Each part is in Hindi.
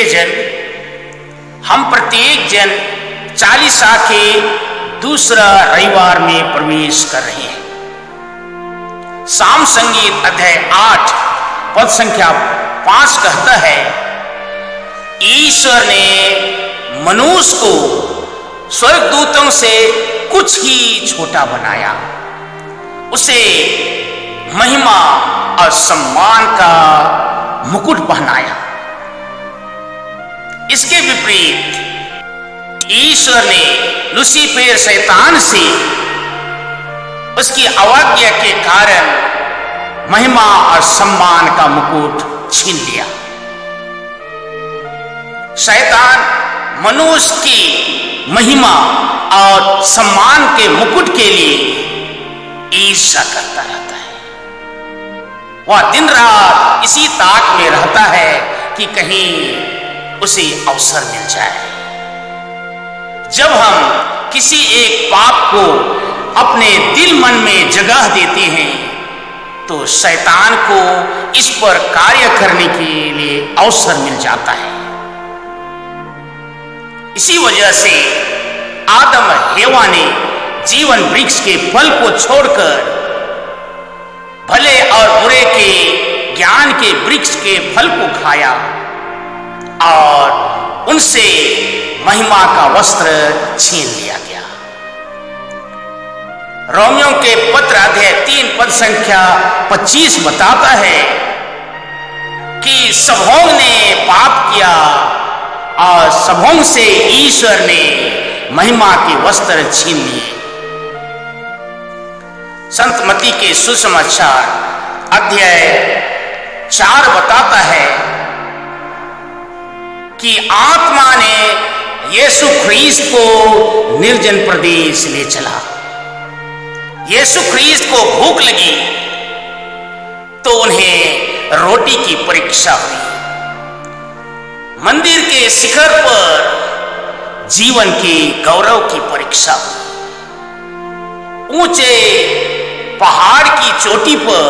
प्रियजन, हम प्रत्येक जन चालीसा के दूसरा रविवार में प्रवेश कर रहे हैं। साम संगीत अध्याय 8 पद संख्या 5 कहता है, ईश्वर ने मनुष्य को स्वर्गदूतों से कुछ ही छोटा बनाया, उसे महिमा और सम्मान का मुकुट पहनाया। इसके विपरीत ईश्वर ने लूसीफर शैतान से उसकी अवज्ञा के कारण महिमा और सम्मान का मुकुट छीन लिया। शैतान मनुष्य की महिमा और सम्मान के मुकुट के लिए ईर्ष्या करता रहता है। वह दिन रात इसी ताक में रहता है कि कहीं उसे अवसर मिल जाए। जब हम किसी एक पाप को अपने दिल मन में जगह देते हैं तो शैतान को इस पर कार्य करने के लिए अवसर मिल जाता है। इसी वजह से आदम हेवा ने जीवन वृक्ष के फल को छोड़कर भले और बुरे के ज्ञान के वृक्ष के फल को खाया और उनसे महिमा का वस्त्र छीन लिया गया। रोमियों के पत्र अध्याय 3 पद संख्या 25 बताता है कि सबों ने पाप किया और सबों से ईश्वर ने महिमा के वस्त्र छीन लिए। संत मत्ती के सुसमाचार अध्याय 4 बताता है कि आत्मा ने यीशु ख्रीस्त को निर्जन प्रदेश ले चला। यीशु ख्रीस्त को भूख लगी तो उन्हें रोटी की परीक्षा हुई। मंदिर के शिखर पर जीवन के गौरव की परीक्षा हुई। ऊंचे पहाड़ की चोटी पर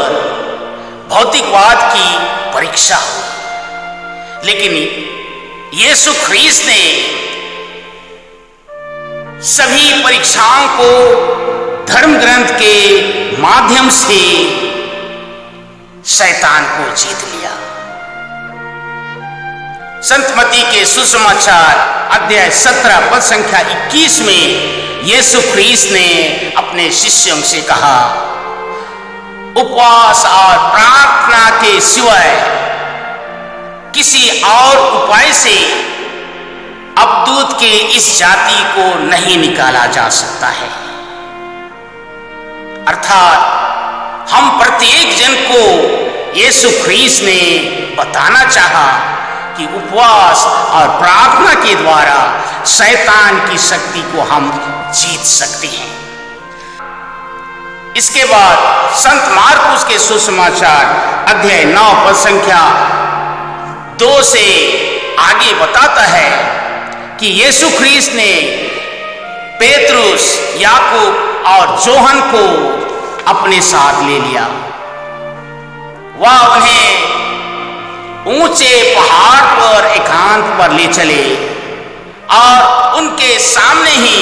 भौतिकवाद की परीक्षा हुई। लेकिन यीशु ख्रीस्त ने सभी परीक्षाओं को धर्म ग्रंथ के माध्यम से शैतान को जीत लिया। संत मत्ती के सुसमाचार अध्याय 17 पद संख्या 21 में यीशु ख्रीस्त ने अपने शिष्यों से कहा, उपवास और प्रार्थना के सिवाय किसी और उपाय से अबदूत के इस जाति को नहीं निकाला जा सकता है। अर्थात हम प्रत्येक जन को यीशु ख्रीस्त ने बताना चाहा कि उपवास और प्रार्थना के द्वारा शैतान की शक्ति को हम जीत सकते हैं। इसके बाद संत मार्कुस के सुसमाचार अध्याय 9 पद संख्या 2 से आगे बताता है कि यीशु ख्रीस्त ने पेतरुस, याकूब और जोहन को अपने साथ ले लिया। वह उन्हें ऊंचे पहाड़ पर एकांत पर ले चले और उनके सामने ही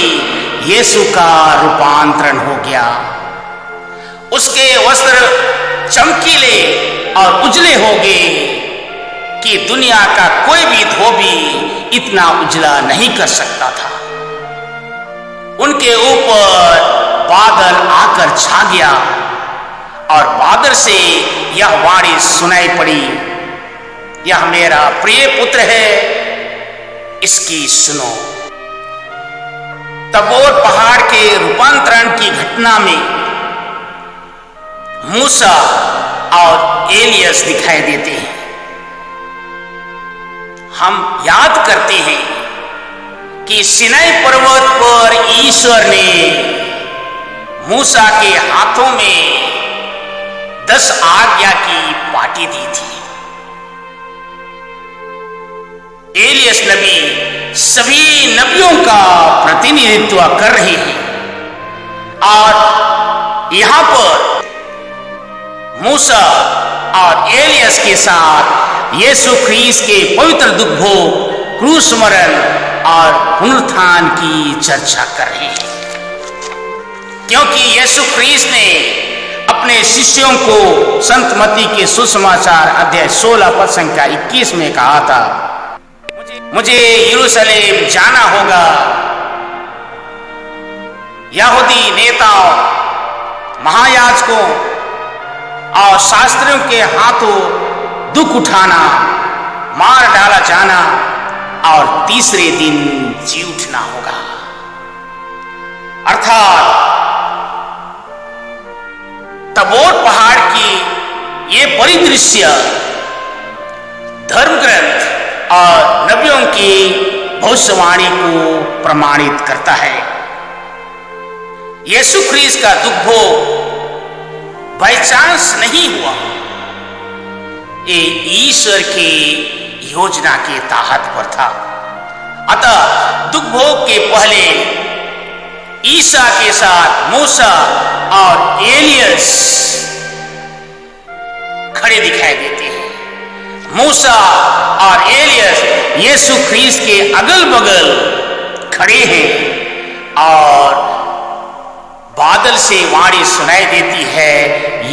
यीशु का रूपांतरण हो गया। उसके वस्त्र चमकीले और उजले हो गए कि दुनिया का कोई भी धोबी इतना उजला नहीं कर सकता था। उनके ऊपर बादल आकर छा गया और बादल से यह वाणी सुनाई पड़ी, यह मेरा प्रिय पुत्र है, इसकी सुनो। तबोर पहाड़ के रूपांतरण की घटना में मूसा और एलियस दिखाई देते हैं। हम याद करते हैं कि सिनाई पर्वत पर ईश्वर ने मूसा के हाथों में 10 आज्ञा की पाटी दी थी। एलियस नबी सभी नबियों का प्रतिनिधित्व कर रहे हैं और यहां पर मूसा और एलियस के साथ यीशु ख्रीस्त के पवित्र दुख भोग, क्रूस मरण और पुनरुत्थान की चर्चा कर रहे हैं, क्योंकि यीशु ख्रीस्त ने अपने शिष्यों को संत मत्ती के सुसमाचार अध्याय 16 पद संख्या 21 में कहा था, मुझे यरूशलेम जाना होगा, यहूदी नेताओं, महायाजकों और शास्त्रियों के हाथों दुख उठाना, मार डाला जाना और तीसरे दिन जी उठना होगा। अर्थात तबोर पहाड़ की ये परिदृश्य धर्म ग्रंथ और नबियों की भविष्यवाणी को प्रमाणित करता है। यीशु ख्रीस्त का दुख भोग बाय चांस नहीं हुआ, ये ईश्वर की योजना के तहत पर था। अतः दुख भोग के पहले ईसा के साथ मूसा और एलियस खड़े दिखाई देते हैं। मूसा और एलियस यीशु ख्रीस्त के अगल बगल खड़े हैं और बादल से वाणी सुनाई देती है,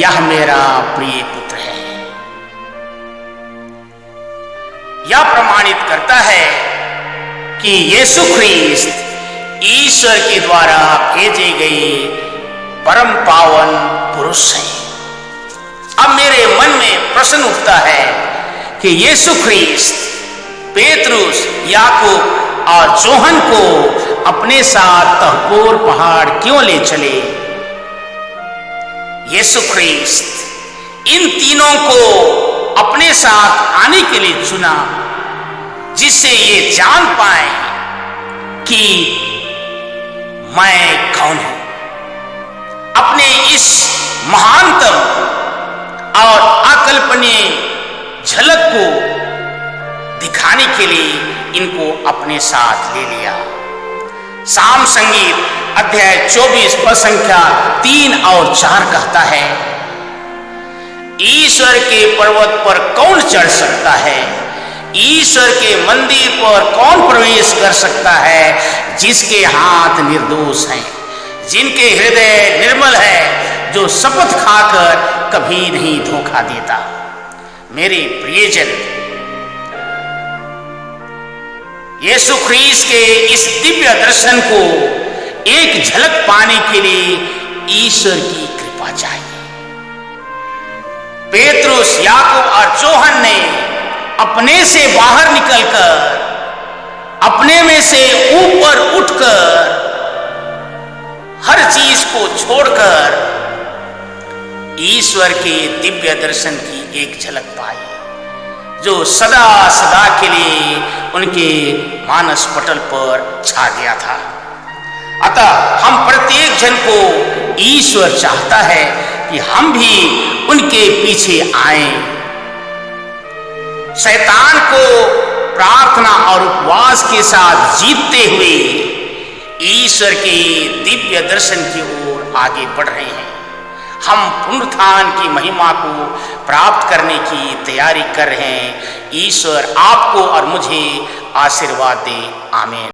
यह मेरा प्रिय पुत्र है। यह प्रमाणित करता है कि यीशु ख्रीस्त ईश्वर के द्वारा भेजे गए परम पावन पुरुष हैं। अब मेरे मन में प्रश्न उठता है कि यीशु ख्रीस्त पेतरुस, याकूब और जोहन को अपने साथ तहपोर पहाड़ क्यों ले चले? यीशु ख्रीस्त इन तीनों को अपने साथ आने के लिए चुना, जिससे ये जान पाए कि मैं कौन हूं। अपने इस महानतम और अकल्पनीय झलक को दिखाने के लिए इनको अपने साथ ले लिया। साम संगीत अध्याय 24 पद संख्या 3 और 4 कहता है, ईश्वर के पर्वत पर कौन चढ़ सकता है? ईश्वर के मंदिर पर कौन प्रवेश कर सकता है? जिसके हाथ निर्दोष हैं, जिनके हृदय निर्मल है, जो शपथ खाकर कभी नहीं धोखा देता। मेरे प्रियजन, यीशु ख्रीस्त के इस दिव्य दर्शन को एक झलक पाने के लिए ईश्वर की कृपा चाहिए। पेतरुस, याकूब और जोहन ने अपने से बाहर निकलकर, अपने में से ऊपर उठकर, हर चीज को छोड़कर ईश्वर के दिव्य दर्शन की एक झलक पाई, जो सदा सदा के लिए उनके मानस पटल पर छा गया था। अतः हम प्रत्येक जन को ईश्वर चाहता है कि हम भी उनके पीछे आएं। शैतान को प्रार्थना और उपवास के साथ जीतते हुए ईश्वर के दिव्य दर्शन की ओर आगे बढ़ रहे हैं। हम पुनरुत्थान की महिमा को प्राप्त करने की तैयारी कर रहे हैं। ईश्वर आपको और मुझे आशीर्वाद दे। आमीन।